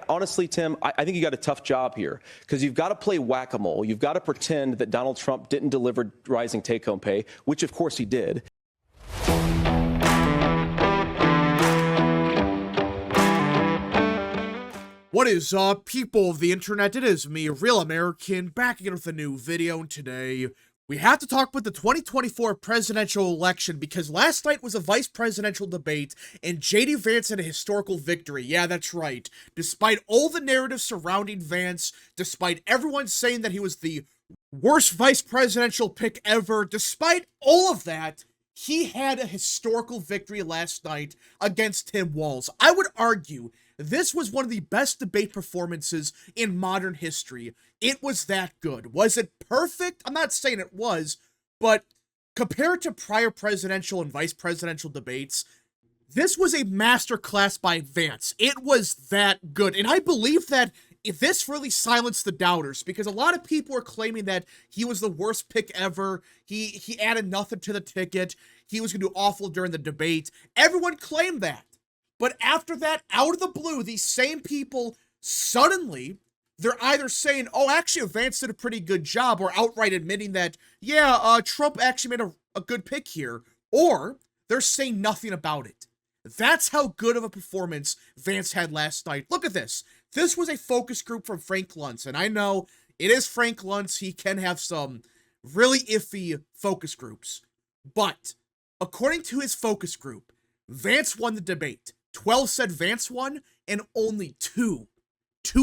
honestly, Tim, I think you got a tough job here because you've got to play whack-a-mole. You've got to pretend that Donald Trump didn't deliver rising take-home pay, which of course he did. What is up, people of the internet? It is me, Real American, back again with a new video, and today we have to talk about the 2024 presidential election because last night was a vice presidential debate and J.D. Vance had a historical victory. Yeah, that's right. Despite all the narratives surrounding Vance, despite everyone saying that he was the worst vice presidential pick ever, despite all of that, he had a historical victory last night against Tim Walz. I would argue this was one of the best debate performances in modern history. It was that good. Was it perfect? I'm not saying it was, but compared to prior presidential and vice presidential debates, this was a masterclass by Vance. It was that good. And I believe that if this really silenced the doubters, because a lot of people were claiming that he was the worst pick ever. He added nothing to the ticket. He was going to do awful during the debate. Everyone claimed that. But after that, out of the blue, these same people, suddenly, they're either saying, oh, actually, Vance did a pretty good job, or outright admitting that, yeah, Trump actually made a good pick here, or they're saying nothing about it. That's how good of a performance Vance had last night. Look at this. This was a focus group from Frank Luntz, and I know it is Frank Luntz. He can have some really iffy focus groups. But according to his focus group, Vance won the debate. 12 said Vance won, and only 2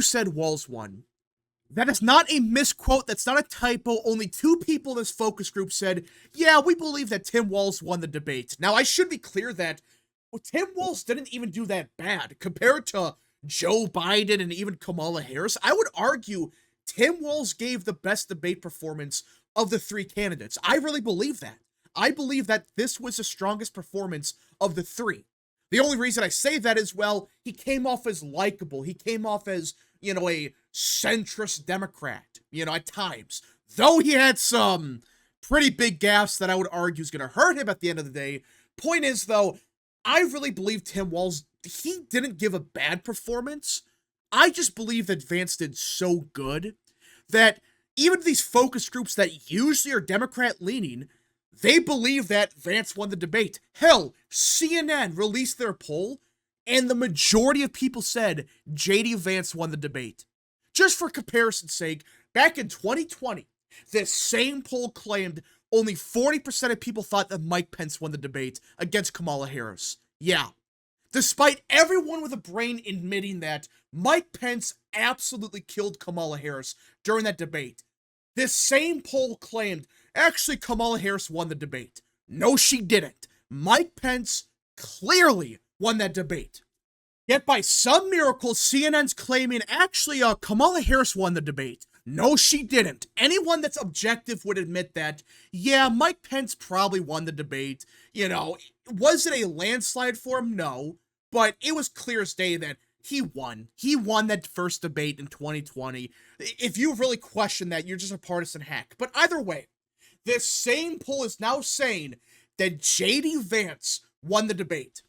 said Walz won. That is not a misquote, that's not a typo. Only 2 people in this focus group said, yeah, we believe that Tim Walz won the debate. Now, I should be clear that Tim Walz didn't even do that bad. Compared to Joe Biden and even Kamala Harris, I would argue Tim Walz gave the best debate performance of the 3 candidates. I really believe that. I believe that this was the strongest performance of the 3. The only reason I say that is, well, he came off as likable. He came off as, you know, a centrist Democrat, you know, at times. Though he had some pretty big gaffes that I would argue is going to hurt him at the end of the day. Point is, though, I really believe Tim Walz, he didn't give a bad performance. I just believe that Vance did so good that even these focus groups that usually are Democrat-leaning, they believe that Vance won the debate. Hell, CNN released their poll, and the majority of people said J.D. Vance won the debate. Just for comparison's sake, back in 2020, this same poll claimed only 40% of people thought that Mike Pence won the debate against Kamala Harris. Yeah. Despite everyone with a brain admitting that Mike Pence absolutely killed Kamala Harris during that debate, this same poll claimed, actually, Kamala Harris won the debate. No, she didn't. Mike Pence clearly won that debate. Yet by some miracle, CNN's claiming, actually, Kamala Harris won the debate. No, she didn't. Anyone that's objective would admit that, yeah, Mike Pence probably won the debate. You know, was it a landslide for him? No. But it was clear as day that he won. He won that first debate in 2020. If you really question that, you're just a partisan hack. But either way, this same poll is now saying that J.D. Vance won the debate.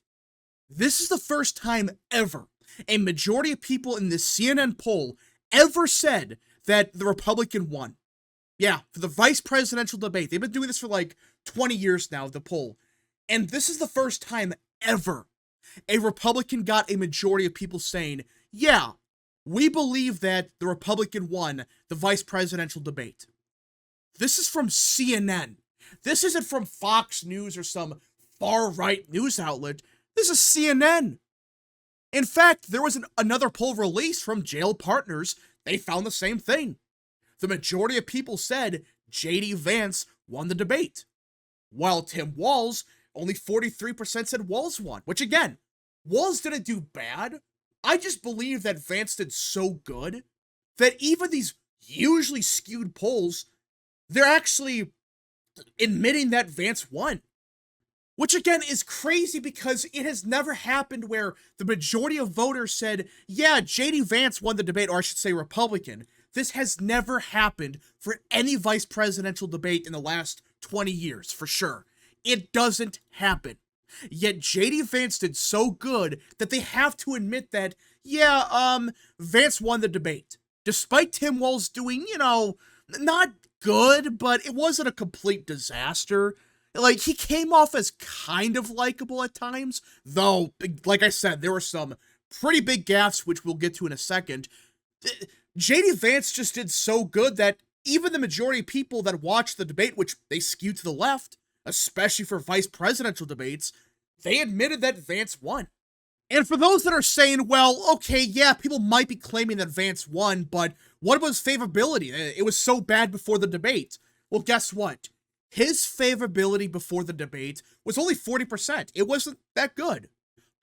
This is the first time ever a majority of people in this CNN poll ever said that the Republican won. Yeah, for the vice presidential debate. They've been doing this for like 20 years now, the poll. And this is the first time ever a Republican got a majority of people saying, yeah, we believe that the Republican won the vice presidential debate. This is from CNN. This isn't from Fox News or some far-right news outlet. This is CNN. In fact, there was another poll released from Jail Partners. They found the same thing. The majority of people said J.D. Vance won the debate, while Tim Walz, only 43% said Walz won, which again, Walz didn't do bad. I just believe that Vance did so good that even these usually skewed polls, they're actually admitting that Vance won. Which again is crazy because it has never happened where the majority of voters said, yeah, J.D. Vance won the debate, or I should say Republican. This has never happened for any vice presidential debate in the last 20 years, for sure. It doesn't happen. Yet J.D. Vance did so good that they have to admit that, Vance won the debate. Despite Tim Walz doing, not good, but it wasn't a complete disaster. Like, he came off as kind of likable at times, though, like I said, there were some pretty big gaffes, which we'll get to in a second. JD Vance just did so good that even the majority of people that watched the debate, which they skewed to the left, especially for vice presidential debates, they admitted that Vance won. And for those that are saying, well, okay, yeah, people might be claiming that Vance won, but what about his favorability? It was so bad before the debate. Well, guess what? His favorability before the debate was only 40%. It wasn't that good.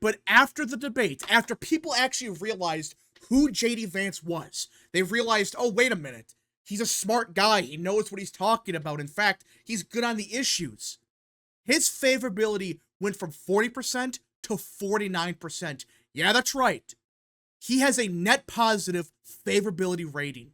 But after the debate, after people actually realized who JD Vance was, they realized, oh, wait a minute. He's a smart guy. He knows what he's talking about. In fact, he's good on the issues. His favorability went from 40% to 49%. Yeah, that's right. He has a net positive favorability rating.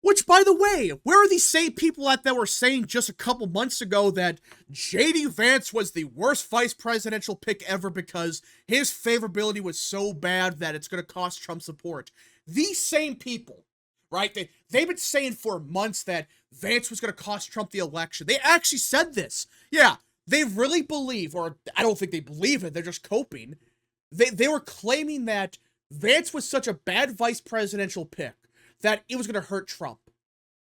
Which, by the way, where are these same people at that were saying just a couple months ago that JD Vance was the worst vice presidential pick ever because his favorability was so bad that it's going to cost Trump support? These same people, right? They've been saying for months that Vance was going to cost Trump the election. They actually said this. Yeah, they really believe, or I don't think they believe it, they're just coping. They were claiming that Vance was such a bad vice presidential pick that it was going to hurt Trump.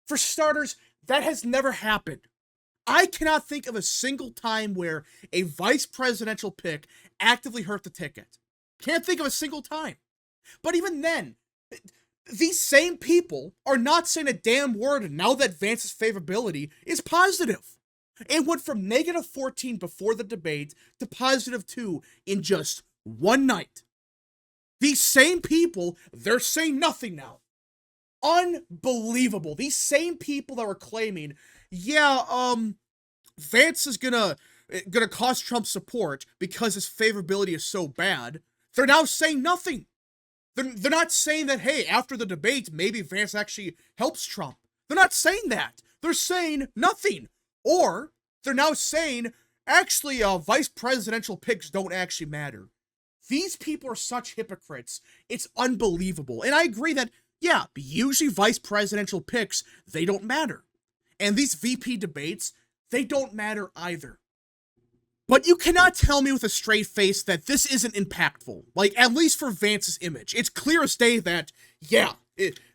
For starters, that has never happened. I cannot think of a single time where a vice presidential pick actively hurt the ticket. Can't think of a single time. But even then, these same people are not saying a damn word now that Vance's favorability is positive. It went from -14 before the debate to +2 in just one night. These same people, they're saying nothing now. Unbelievable. These same people that were claiming, Vance is gonna cost Trump support because his favorability is so bad, they're now saying nothing. They're not saying that, hey, after the debate, maybe Vance actually helps Trump. They're not saying that. They're saying nothing. Or they're now saying, actually, vice presidential picks don't actually matter. These people are such hypocrites. It's unbelievable. And I agree that, yeah, usually vice presidential picks, they don't matter. And these VP debates, they don't matter either. But you cannot tell me with a straight face that this isn't impactful. Like, at least for Vance's image. It's clear as day that,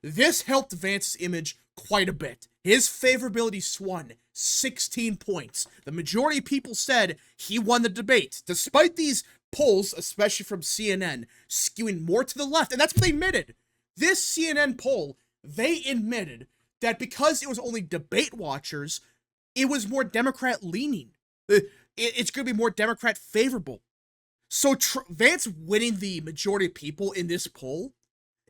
this helped Vance's image quite a bit. His favorability swung 16 points. The majority of people said he won the debate, despite these polls, especially from CNN, skewing more to the left. And that's what they admitted. This CNN poll, they admitted that because it was only debate watchers, it was more Democrat leaning. It's going to be more Democrat favorable. So Vance winning the majority of people in this poll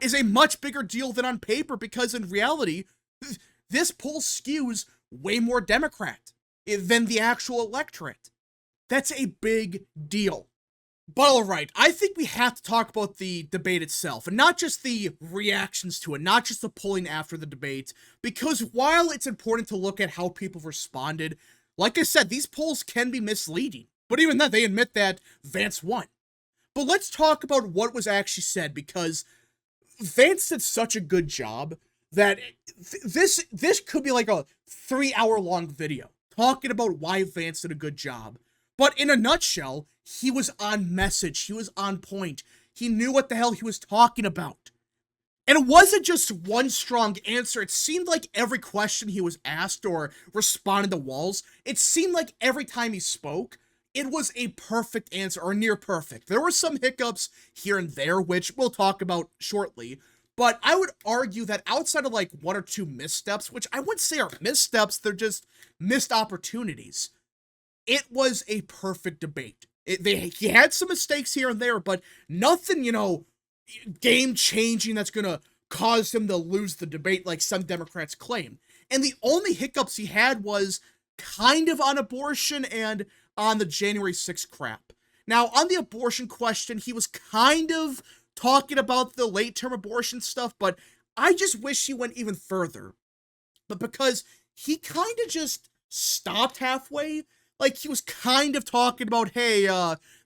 is a much bigger deal than on paper because in reality, this poll skews way more Democrat than the actual electorate. That's a big deal. But alright, I think we have to talk about the debate itself, and not just the reactions to it, not just the polling after the debate, because while it's important to look at how people responded, like I said, these polls can be misleading. But even then, they admit that Vance won. But let's talk about what was actually said, because Vance did such a good job that this could be like a 3-hour-long video, talking about why Vance did a good job. But in a nutshell, he was on message. He was on point. He knew what the hell he was talking about. And it wasn't just one strong answer. It seemed like every question he was asked or responded to Walz, it seemed like every time he spoke, it was a perfect answer or near perfect. There were some hiccups here and there, which we'll talk about shortly. But I would argue that outside of like one or two missteps, which I wouldn't say are missteps, they're just missed opportunities. It was a perfect debate. He had some mistakes here and there, but nothing, game-changing that's going to cause him to lose the debate like some Democrats claim. And the only hiccups he had was kind of on abortion and on the January 6th crap. Now, on the abortion question, he was kind of talking about the late-term abortion stuff, but I just wish he went even further. But because he kind of just stopped halfway, like, he was kind of talking about, hey,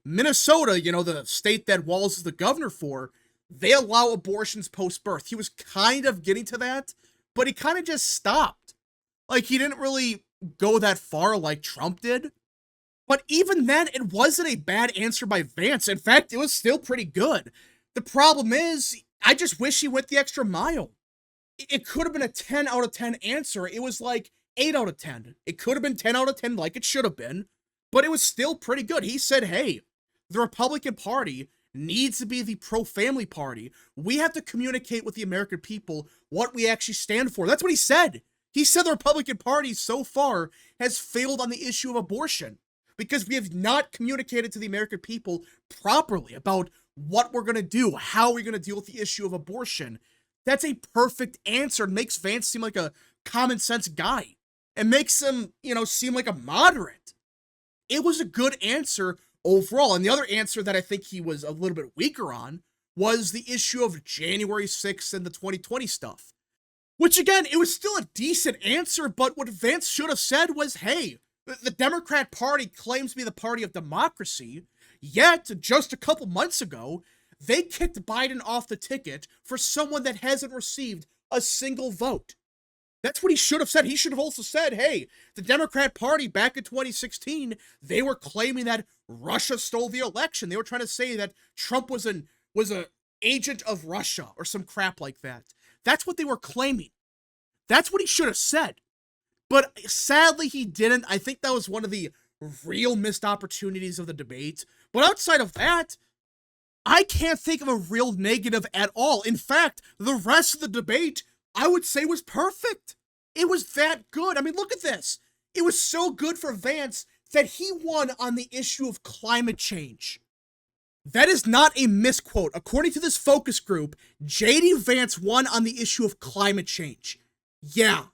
Minnesota, the state that Walz is the governor for, they allow abortions post-birth. He was kind of getting to that, but he kind of just stopped. Like, he didn't really go that far like Trump did. But even then, it wasn't a bad answer by Vance. In fact, it was still pretty good. The problem is, I just wish he went the extra mile. It could have been a 10 out of 10 answer. It was like 8 out of 10. It could have been 10 out of 10 like it should have been, but it was still pretty good. He said, hey, the Republican Party needs to be the pro-family party. We have to communicate with the American people what we actually stand for. That's what he said. He said the Republican Party so far has failed on the issue of abortion because we have not communicated to the American people properly about what we're going to do, how we're going to deal with the issue of abortion. That's a perfect answer. It makes Vance seem like a common sense guy. It makes him, seem like a moderate. It was a good answer overall. And the other answer that I think he was a little bit weaker on was the issue of January 6th and the 2020 stuff. Which again, it was still a decent answer, but what Vance should have said was, hey, the Democrat Party claims to be the party of democracy, yet just a couple months ago, they kicked Biden off the ticket for someone that hasn't received a single vote. That's what he should have said. He should have also said, hey, the Democrat Party back in 2016, they were claiming that Russia stole the election. They were trying to say that Trump was an agent of Russia or some crap like that. That's what they were claiming. That's what he should have said. But sadly, he didn't. I think that was one of the real missed opportunities of the debate. But outside of that, I can't think of a real negative at all. In fact, the rest of the debate, I would say, was perfect. It was that good. I mean, look at this. It was so good for Vance that he won on the issue of climate change. That is not a misquote. According to this focus group, J.D. Vance won on the issue of climate change. Yeah.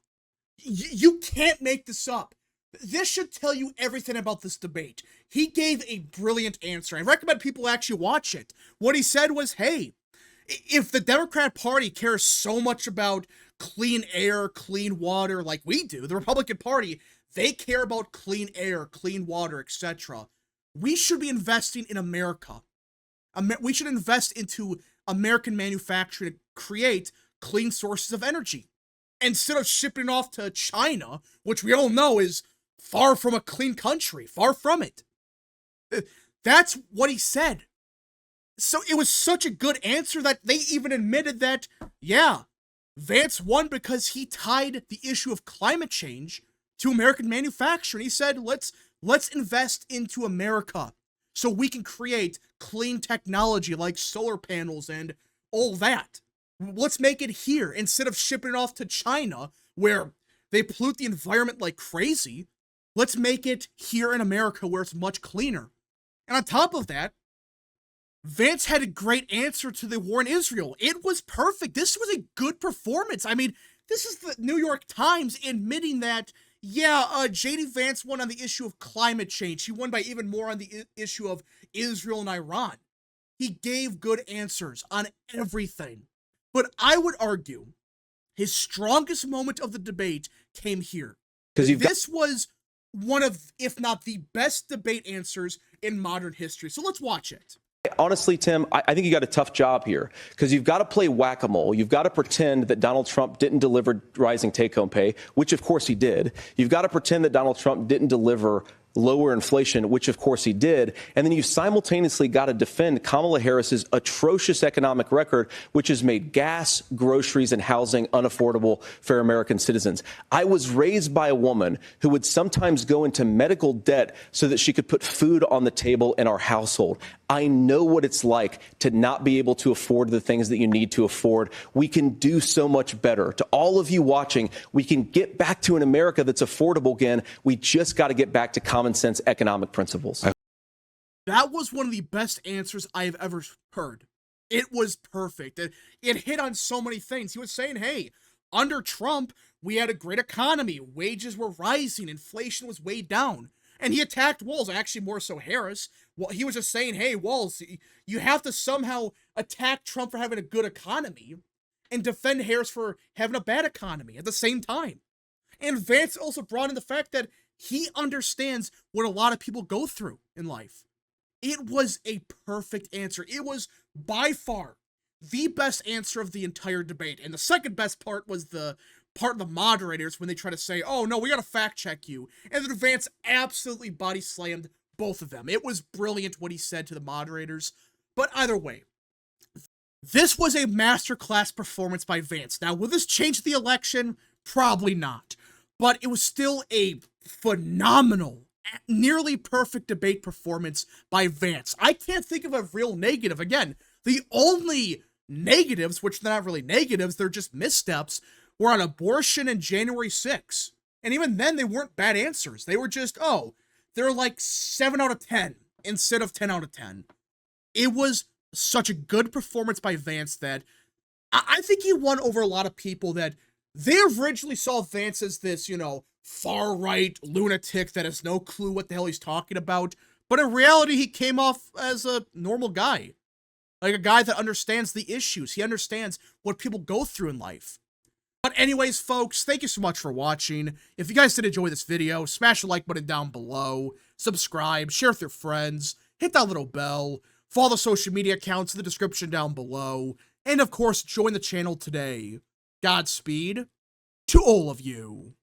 You can't make this up. This should tell you everything about this debate. He gave a brilliant answer. I recommend people actually watch it. What he said was, hey, if the Democrat Party cares so much about clean air, clean water like we do, the Republican Party, they care about clean air, clean water, etc. We should be investing in America. We should invest into American manufacturing to create clean sources of energy instead of shipping off to China, which we all know is far from a clean country, far from it. That's what he said. So it was such a good answer that they even admitted that, yeah, Vance won because he tied the issue of climate change to American manufacturing. He said, let's invest into America so we can create clean technology like solar panels and all that. Let's make it here instead of shipping it off to China where they pollute the environment like crazy. Let's make it here in America where it's much cleaner. And on top of that, Vance had a great answer to the war in Israel. It was perfect. This was a good performance. I mean, this is the New York Times admitting that, yeah, J.D. Vance won on the issue of climate change. He won by even more on the issue of Israel and Iran. He gave good answers on everything. But I would argue his strongest moment of the debate came here. This was one of, if not the best debate answers in modern history. So let's watch it. Honestly, Tim, I think you got a tough job here because you've got to play whack-a-mole. You've got to pretend that Donald Trump didn't deliver rising take-home pay, which of course he did. You've got to pretend that Donald Trump didn't deliver lower inflation, which of course he did. And then you simultaneously got to defend Kamala Harris's atrocious economic record, which has made gas, groceries, and housing unaffordable for American citizens. I was raised by a woman who would sometimes go into medical debt so that she could put food on the table in our household. I know what it's like to not be able to afford the things that you need to afford. We can do so much better. To all of you watching, we can get back to an America that's affordable again. We just got to get back to common sense economic principles. That was one of the best answers I have ever heard. It was perfect. It hit on so many things. He was saying, hey, under Trump, we had a great economy. Wages were rising. Inflation was way down. And he attacked Walz, actually more so Harris. Well, he was just saying, hey, Walz, you have to somehow attack Trump for having a good economy and defend Harris for having a bad economy at the same time. And Vance also brought in the fact that he understands what a lot of people go through in life. It was a perfect answer. It was by far the best answer of the entire debate. And the second best part was the part of the moderators when they try to say, oh no, we gotta fact check you. And then Vance absolutely body slammed both of them. It was brilliant what he said to the moderators. But either way, this was a masterclass performance by Vance. Now, will this change the election? Probably not. But it was still a phenomenal, nearly perfect debate performance by Vance. I can't think of a real negative. Again, the only negatives, which they're not really negatives, they're just missteps, were on abortion and January 6th. And even then, they weren't bad answers. They were just, oh, they're like 7 out of 10 instead of 10 out of 10. It was such a good performance by Vance that I think he won over a lot of people that they originally saw Vance as this, far-right lunatic that has no clue what the hell he's talking about. But in reality, he came off as a normal guy. Like a guy that understands the issues. He understands what people go through in life. But anyways, folks, thank you so much for watching. If you guys did enjoy this video, smash the like button down below, subscribe, share with your friends, hit that little bell, follow the social media accounts in the description down below, and of course, join the channel today. Godspeed to all of you.